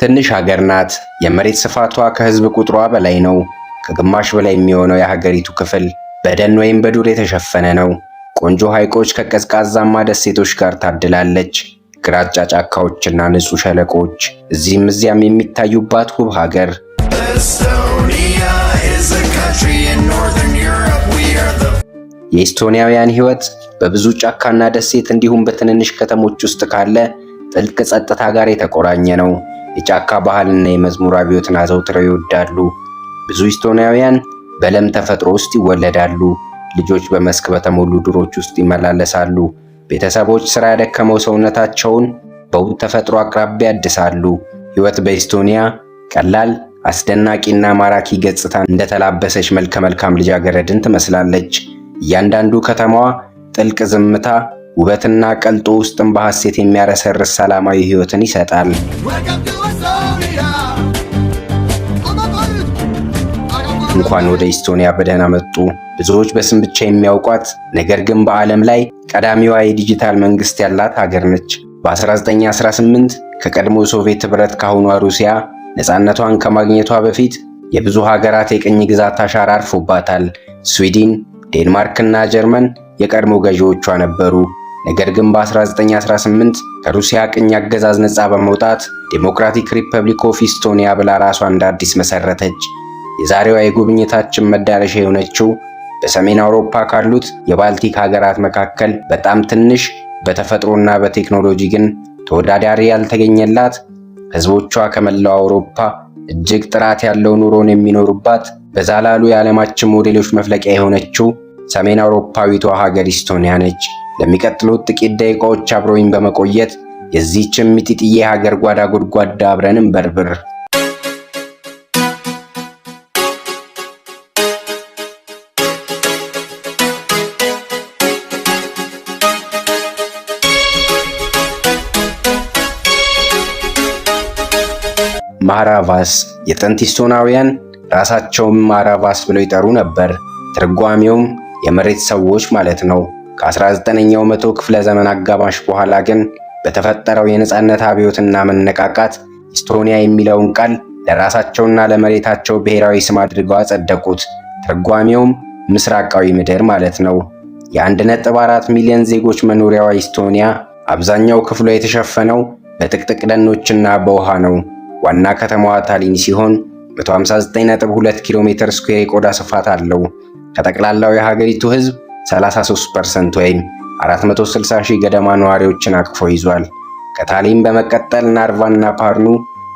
ትንሽ ሀገር ናት። የመሬት ስፋቷ ከህዝብ ቁጥሯ በላይ ነው። ከግማሽ በላይ የሚሆነው የሀገሪቱ ክፍል በደን ወይም በዱር የተሸፈነ ነው። ቆንጆ ሐይቆች ከቀዝቃዛማ ደሴቶች ጋር ታድላለች። ግራጫ ጫካዎችና ንጹህ ሸለቆች እዚህም እዚያም የሚታዩባት ውብ ሀገር። የኢስቶኒያውያን ህይወት በብዙ ጫካና ደሴት እንዲሁም በትንንሽ ከተሞች ውስጥ ካለ ጥልቅ ጸጥታ ጋር የተቆራኘ ነው። የጫካ ባህልና የመዝሙር አብዮትን አዘውትረው ይወዳሉ። ብዙ ኢስቶኒያውያን በለም ተፈጥሮ ውስጥ ይወለዳሉ። ልጆች በመስክ በተሞሉ ዱሮች ውስጥ ይመላለሳሉ። ቤተሰቦች ስራ ያደከመው ሰውነታቸውን በውብ ተፈጥሮ አቅራቢያ ያድሳሉ። ህይወት በኢስቶኒያ ቀላል፣ አስደናቂና ማራኪ ገጽታን እንደተላበሰች መልከ መልካም ልጃገረድን ትመስላለች። እያንዳንዱ ከተማዋ ጥልቅ ዝምታ፣ ውበትና ቀልጦ ውስጥን በሐሴት የሚያረሰርስ ሰላማዊ ህይወትን ይሰጣል። እንኳን ወደ ኢስቶኒያ በደህና መጡ። ብዙዎች በስም ብቻ የሚያውቋት ነገር ግን በዓለም ላይ ቀዳሚዋ የዲጂታል መንግስት ያላት ሀገር ነች። በ1918 ከቀድሞ ሶቪየት ህብረት ካሁኗ ሩሲያ ነፃነቷን ከማግኘቷ በፊት የብዙ ሀገራት የቅኝ ግዛት አሻራ አርፎባታል። ስዊድን፣ ዴንማርክና ጀርመን የቀድሞ ገዢዎቿ ነበሩ። ነገር ግን በ1918 ከሩሲያ ቅኝ አገዛዝ ነፃ በመውጣት ዴሞክራቲክ ሪፐብሊክ ኦፍ ኢስቶኒያ ብላ ራሷን እንደ አዲስ መሰረተች። የዛሬዋ የጉብኝታችን መዳረሻ የሆነችው በሰሜን አውሮፓ ካሉት የባልቲክ ሀገራት መካከል በጣም ትንሽ፣ በተፈጥሮና በቴክኖሎጂ ግን ተወዳዳሪ ያልተገኘላት፣ ህዝቦቿ ከመላው አውሮፓ እጅግ ጥራት ያለው ኑሮን የሚኖሩባት፣ በዛ ላሉ የዓለማችን ሞዴሎች መፍለቂያ የሆነችው ሰሜን አውሮፓዊቷ ሀገር ኢስቶኒያ ነች። ለሚቀጥሉት ጥቂት ደቂቃዎች አብረውኝ በመቆየት የዚህችን ሚጢጥዬ ሀገር ጓዳ ጎድጓዳ አብረን እንበርብር። ማራቫስ የጥንት ኢስቶናውያን ራሳቸውን ማራቫስ ብለው ይጠሩ ነበር። ትርጓሜውም የመሬት ሰዎች ማለት ነው። ከ19ኛው መቶ ክፍለ ዘመን አጋማሽ በኋላ ግን በተፈጠረው የነጻነት አብዮትና መነቃቃት ኢስቶኒያ የሚለውን ቃል ለራሳቸውና ለመሬታቸው ብሔራዊ ስም አድርገው አጸደቁት። ትርጓሜውም ምስራቃዊ ምድር ማለት ነው። የ1.4 ሚሊዮን ዜጎች መኖሪያዋ ኢስቶኒያ አብዛኛው ክፍሏ የተሸፈነው በጥቅጥቅ ደኖችና በውሃ ነው። ዋና ከተማዋ ታሊን ሲሆን 159.2 ኪሎ ሜትር ስኩዌር የቆዳ ስፋት አለው። ከጠቅላላው የሀገሪቱ ህዝብ 33% ወይም 460 ሺህ ገደማ ነዋሪዎችን አቅፎ ይዟል። ከታሊን በመቀጠል ናርቫና ፓርኑ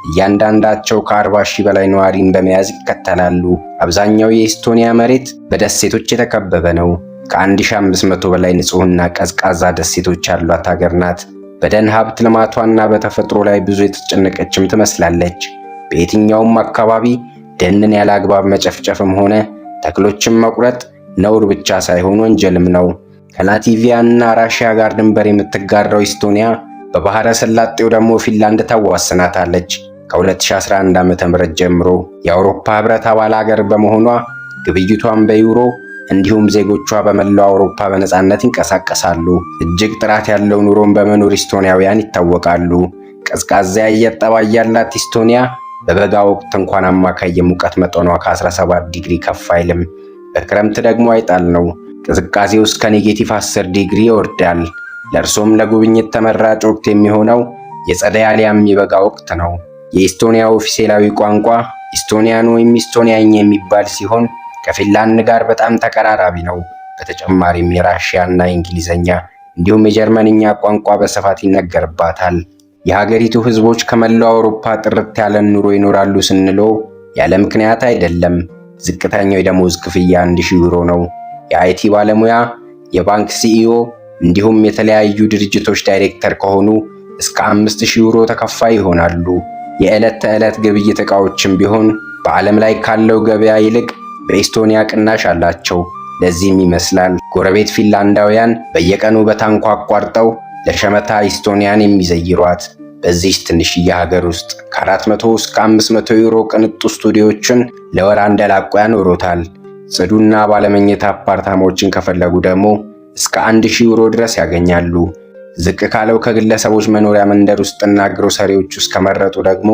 እያንዳንዳቸው ከ40 ሺህ በላይ ነዋሪን በመያዝ ይከተላሉ። አብዛኛው የኢስቶኒያ መሬት በደሴቶች የተከበበ ነው። ከ1500 በላይ ንጹህና ቀዝቃዛ ደሴቶች ያሏት ሀገር ናት። በደን ሀብት ልማቷና በተፈጥሮ ላይ ብዙ የተጨነቀችም ትመስላለች። በየትኛውም አካባቢ ደንን ያለ አግባብ መጨፍጨፍም ሆነ ተክሎችን መቁረጥ ነውር ብቻ ሳይሆን ወንጀልም ነው። ከላቲቪያና ራሽያ ጋር ድንበር የምትጋራው ኢስቶኒያ በባህረ ሰላጤው ደግሞ ፊንላንድ ታዋስናታለች። ከ2011 ዓ.ም ጀምሮ የአውሮፓ ህብረት አባል ሀገር በመሆኗ ግብይቷን በዩሮ እንዲሁም ዜጎቿ በመላው አውሮፓ በነፃነት ይንቀሳቀሳሉ። እጅግ ጥራት ያለው ኑሮን በመኖር ኢስቶኒያውያን ይታወቃሉ። ቀዝቃዛ የአየር ጠባይ ያላት ኢስቶኒያ በበጋ ወቅት እንኳን አማካይ የሙቀት መጠኗ ከ17 ዲግሪ ከፍ አይልም። በክረምት ደግሞ አይጣል ነው። ቅዝቃዜው እስከ -10 ዲግሪ ይወርዳል። ለእርሶም ለጉብኝት ተመራጭ ወቅት የሚሆነው የጸደይ አሊያም የበጋ ወቅት ነው። የኢስቶኒያ ኦፊሴላዊ ቋንቋ ኢስቶኒያን ወይም ኢስቶኒያኛ የሚባል ሲሆን ከፊንላንድ ጋር በጣም ተቀራራቢ ነው። በተጨማሪም የራሽያና የእንግሊዝኛ እንዲሁም የጀርመንኛ ቋንቋ በስፋት ይነገርባታል። የሀገሪቱ ህዝቦች ከመላው አውሮፓ ጥርት ያለ ኑሮ ይኖራሉ ስንለው ያለ ምክንያት አይደለም። ዝቅተኛው የደሞዝ ክፍያ 1000 ዩሮ ነው። የአይቲ ባለሙያ፣ የባንክ ሲኢኦ እንዲሁም የተለያዩ ድርጅቶች ዳይሬክተር ከሆኑ እስከ 5000 ዩሮ ተከፋይ ይሆናሉ። የዕለት ተዕለት ግብይት ዕቃዎችም ቢሆን በዓለም ላይ ካለው ገበያ ይልቅ በኢስቶኒያ ቅናሽ አላቸው። ለዚህም ይመስላል ጎረቤት ፊንላንዳውያን በየቀኑ በታንኳ አቋርጠው ለሸመታ ኢስቶኒያን የሚዘይሯት። በዚህ ትንሽዬ ሀገር ውስጥ ከ400 እስከ 500 ዩሮ ቅንጡ ስቱዲዮችን ለወር አንደላቆ ያኖሩታል። ጽዱና ባለመኝታ አፓርታማዎችን ከፈለጉ ደግሞ እስከ 1000 ዩሮ ድረስ ያገኛሉ። ዝቅ ካለው ከግለሰቦች መኖሪያ መንደር ውስጥና ግሮሰሪዎች ውስጥ ከመረጡ ደግሞ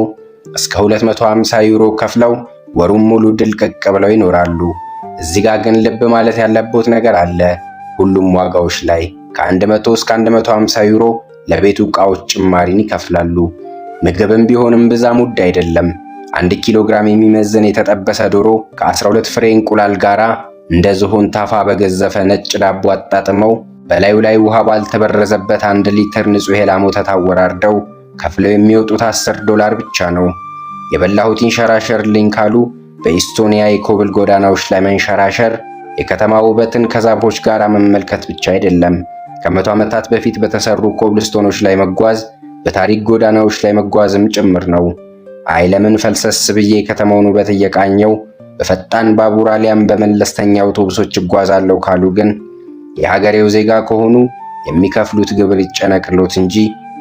እስከ 250 ዩሮ ከፍለው ወሩን ሙሉ ድልቅቅ ብለው ይኖራሉ። እዚህ ጋር ግን ልብ ማለት ያለበት ነገር አለ። ሁሉም ዋጋዎች ላይ ከ100 እስከ 150 ዩሮ ለቤቱ ዕቃዎች ጭማሪን ይከፍላሉ። ምግብም ቢሆንም ብዛም ውድ አይደለም። 1 ኪሎ ግራም የሚመዝን የተጠበሰ ዶሮ ከ12 ፍሬ እንቁላል ጋራ እንደ ዝሆን ታፋ በገዘፈ ነጭ ዳቦ አጣጥመው በላዩ ላይ ውሃ ባልተበረዘበት 1 ሊትር ንጹህ የላም ወተት አወራርደው ከፍለው የሚወጡት $10 ብቻ ነው። የበላሁት ይንሸራሸርልኝ ካሉ በኢስቶኒያ የኮብል ጎዳናዎች ላይ መንሸራሸር የከተማ ውበትን ከዛፎች ጋር መመልከት ብቻ አይደለም። ከመቶ ዓመታት በፊት በተሰሩ ኮብልስቶኖች ላይ መጓዝ በታሪክ ጎዳናዎች ላይ መጓዝም ጭምር ነው። አይ ለምን ፈልሰስ ብዬ ከተማውን ውበት እየቃኘው በፈጣን ባቡር አሊያም በመለስተኛ አውቶቡሶች እጓዛለሁ ካሉ ግን የሀገሬው ዜጋ ከሆኑ የሚከፍሉት ግብር ይጨነቅሎት እንጂ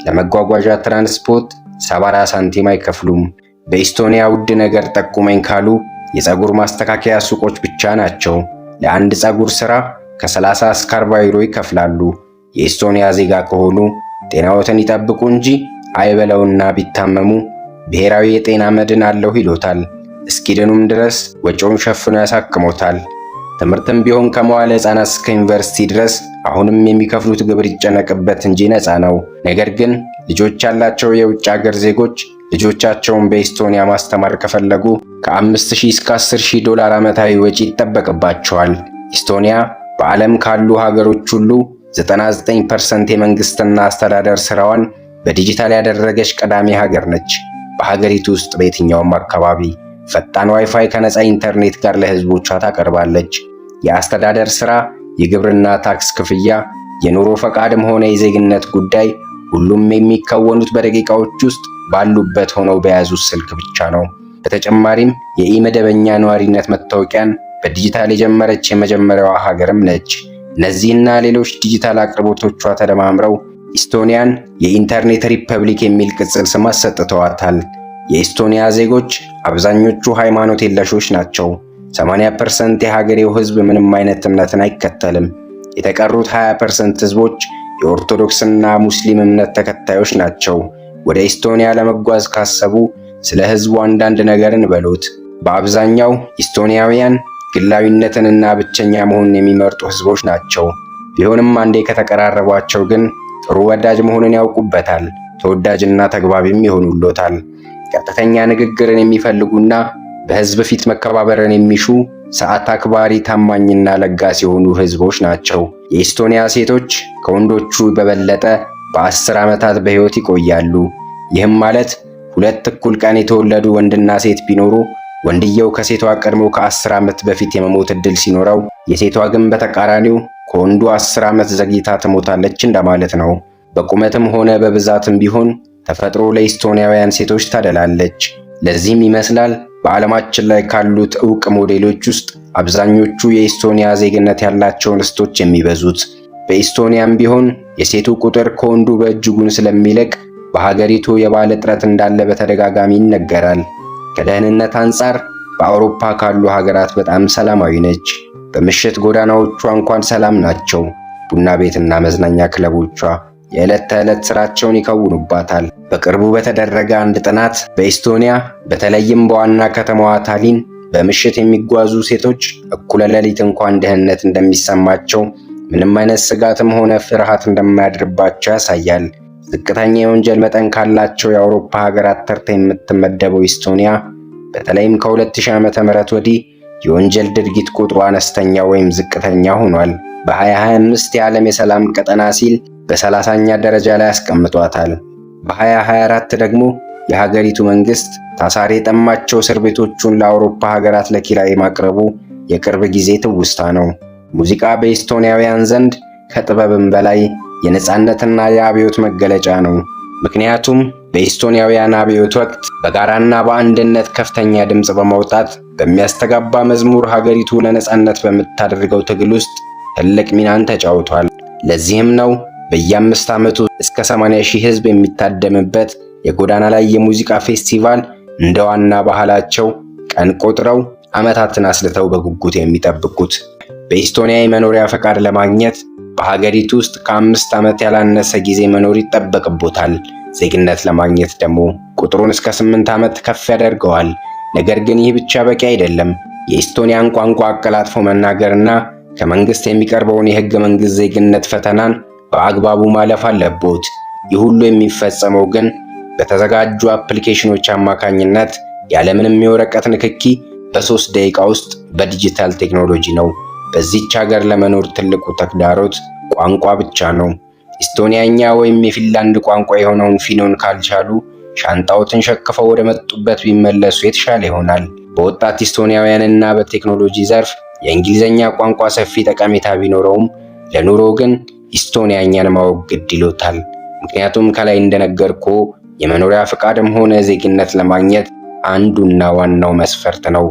ለመጓጓዣ ትራንስፖርት 70 ሳንቲም አይከፍሉም። በኢስቶኒያ ውድ ነገር ጠቁመኝ ካሉ የፀጉር ማስተካከያ ሱቆች ብቻ ናቸው። ለአንድ ፀጉር ሥራ ከ30 እስከ 40 ዩሮ ይከፍላሉ። የኢስቶኒያ ዜጋ ከሆኑ ጤናዎትን ይጠብቁ እንጂ አይበለውና ቢታመሙ ብሔራዊ የጤና መድን አለሁ ይሎታል። እስኪድኑም ድረስ ወጪውን ሸፍኖ ያሳክሞታል። ትምህርትም ቢሆን ከመዋለ ሕፃናት እስከ ዩኒቨርሲቲ ድረስ አሁንም የሚከፍሉት ግብር ይጨነቅበት እንጂ ነፃ ነው። ነገር ግን ልጆች ያላቸው የውጭ ሀገር ዜጎች ልጆቻቸውን በኢስቶኒያ ማስተማር ከፈለጉ ከ5000 እስከ $10000 ዓመታዊ ወጪ ይጠበቅባቸዋል። ኢስቶኒያ በዓለም ካሉ ሀገሮች ሁሉ 99% የመንግስትና አስተዳደር ስራዋን በዲጂታል ያደረገች ቀዳሚ ሀገር ነች። በሀገሪቱ ውስጥ በየትኛውም አካባቢ ፈጣን ዋይፋይ ከነፃ ኢንተርኔት ጋር ለህዝቦቿ ታቀርባለች። የአስተዳደር ስራ፣ የግብርና ታክስ ክፍያ፣ የኑሮ ፈቃድም ሆነ የዜግነት ጉዳይ ሁሉም የሚከወኑት በደቂቃዎች ውስጥ ባሉበት ሆነው በያዙት ስልክ ብቻ ነው። በተጨማሪም የኢመደበኛ ነዋሪነት መታወቂያን በዲጂታል የጀመረች የመጀመሪያዋ ሀገርም ነች። እነዚህና ሌሎች ዲጂታል አቅርቦቶቿ ተደማምረው ኢስቶኒያን የኢንተርኔት ሪፐብሊክ የሚል ቅጽል ስም አሰጥተዋታል። የኢስቶኒያ ዜጎች አብዛኞቹ ሃይማኖት የለሾች ናቸው። 80% የሀገሬው ህዝብ ምንም አይነት እምነትን አይከተልም። የተቀሩት 20% ህዝቦች የኦርቶዶክስና ሙስሊም እምነት ተከታዮች ናቸው። ወደ ኢስቶኒያ ለመጓዝ ካሰቡ ስለ ህዝቡ አንዳንድ ነገርን በሉት። በአብዛኛው ኢስቶኒያውያን ግላዊነትንና ብቸኛ መሆንን የሚመርጡ ህዝቦች ናቸው። ቢሆንም አንዴ ከተቀራረቧቸው ግን ጥሩ ወዳጅ መሆንን ያውቁበታል። ተወዳጅና ተግባቢም ይሆኑሎታል። ቀጥተኛ ንግግርን የሚፈልጉና በህዝብ ፊት መከባበርን የሚሹ ሰዓት አክባሪ፣ ታማኝና ለጋስ የሆኑ ህዝቦች ናቸው። የኢስቶኒያ ሴቶች ከወንዶቹ በበለጠ በ10 ዓመታት በህይወት ይቆያሉ። ይህም ማለት 2 እኩል ቀን የተወለዱ ወንድና ሴት ቢኖሩ ወንድየው ከሴቷ ቀድሞ ከ10 ዓመት በፊት የመሞት ዕድል ሲኖረው፣ የሴቷ ግን በተቃራኒው ከወንዱ 10 ዓመት ዘግይታ ትሞታለች እንደማለት ነው። በቁመትም ሆነ በብዛትም ቢሆን ተፈጥሮ ለኢስቶኒያውያን ሴቶች ታደላለች። ለዚህም ይመስላል በዓለማችን ላይ ካሉት ዕውቅ ሞዴሎች ውስጥ አብዛኞቹ የኢስቶኒያ ዜግነት ያላቸው እንስቶች የሚበዙት። በኢስቶኒያም ቢሆን የሴቱ ቁጥር ከወንዱ በእጅጉን ስለሚልቅ በሀገሪቱ የባል እጥረት እንዳለ በተደጋጋሚ ይነገራል። ከደህንነት አንጻር በአውሮፓ ካሉ ሀገራት በጣም ሰላማዊ ነች። በምሽት ጎዳናዎቿ እንኳን ሰላም ናቸው። ቡና ቤትና መዝናኛ ክለቦቿ የዕለት ተዕለት ስራቸውን ይከውኑባታል። በቅርቡ በተደረገ አንድ ጥናት በኢስቶኒያ በተለይም በዋና ከተማዋ ታሊን በምሽት የሚጓዙ ሴቶች እኩለ ሌሊት እንኳን ደህንነት እንደሚሰማቸው፣ ምንም አይነት ስጋትም ሆነ ፍርሃት እንደማያድርባቸው ያሳያል። ዝቅተኛ የወንጀል መጠን ካላቸው የአውሮፓ ሀገራት ተርታ የምትመደበው ኢስቶኒያ በተለይም ከ2000 ዓመተ ምህረት ወዲህ የወንጀል ድርጊት ቁጥሩ አነስተኛ ወይም ዝቅተኛ ሆኗል። በ2025 የዓለም የሰላም ቀጠና ሲል በ30ኛ ደረጃ ላይ አስቀምጧታል። በ2024 ደግሞ የሀገሪቱ መንግስት ታሳሪ የጠማቸው እስር ቤቶቹን ለአውሮፓ ሀገራት ለኪራይ ማቅረቡ የቅርብ ጊዜ ትውስታ ነው። ሙዚቃ በኢስቶኒያውያን ዘንድ ከጥበብም በላይ የነጻነትና የአብዮት መገለጫ ነው። ምክንያቱም በኢስቶኒያውያን አብዮት ወቅት በጋራና በአንድነት ከፍተኛ ድምፅ በማውጣት በሚያስተጋባ መዝሙር ሀገሪቱ ለነጻነት በምታደርገው ትግል ውስጥ ትልቅ ሚናን ተጫውቷል። ለዚህም ነው በየ5 ዓመቱ እስከ 80,000 ህዝብ የሚታደምበት የጎዳና ላይ የሙዚቃ ፌስቲቫል እንደ ዋና ባህላቸው ቀን ቆጥረው ዓመታትን አስልተው በጉጉት የሚጠብቁት። በኢስቶኒያ የመኖሪያ ፈቃድ ለማግኘት በሀገሪቱ ውስጥ ከ5 ዓመት ያላነሰ ጊዜ መኖር ይጠበቅቦታል። ዜግነት ለማግኘት ደግሞ ቁጥሩን እስከ 8 ዓመት ከፍ ያደርገዋል። ነገር ግን ይህ ብቻ በቂ አይደለም። የኢስቶኒያን ቋንቋ አቀላጥፎ መናገርና ከመንግስት የሚቀርበውን የህገ መንግስት ዜግነት ፈተናን በአግባቡ ማለፍ አለቦት። ይህ ሁሉ የሚፈጸመው ግን በተዘጋጁ አፕሊኬሽኖች አማካኝነት ያለምንም የወረቀት ንክኪ በ3 ደቂቃ ውስጥ በዲጂታል ቴክኖሎጂ ነው። በዚህች ሀገር ለመኖር ትልቁ ተግዳሮት ቋንቋ ብቻ ነው። ኢስቶኒያኛ ወይም የፊንላንድ ቋንቋ የሆነውን ፊኖን ካልቻሉ ሻንጣዎትን ሸክፈው ወደ መጡበት ቢመለሱ የተሻለ ይሆናል። በወጣት ኢስቶኒያውያንና በቴክኖሎጂ ዘርፍ የእንግሊዝኛ ቋንቋ ሰፊ ጠቀሜታ ቢኖረውም ለኑሮ ግን ኢስቶኒያኛን ማወቅ ግድ ይሎታል። ምክንያቱም ከላይ እንደነገርኩ የመኖሪያ ፍቃድም ሆነ ዜግነት ለማግኘት አንዱና ዋናው መስፈርት ነው።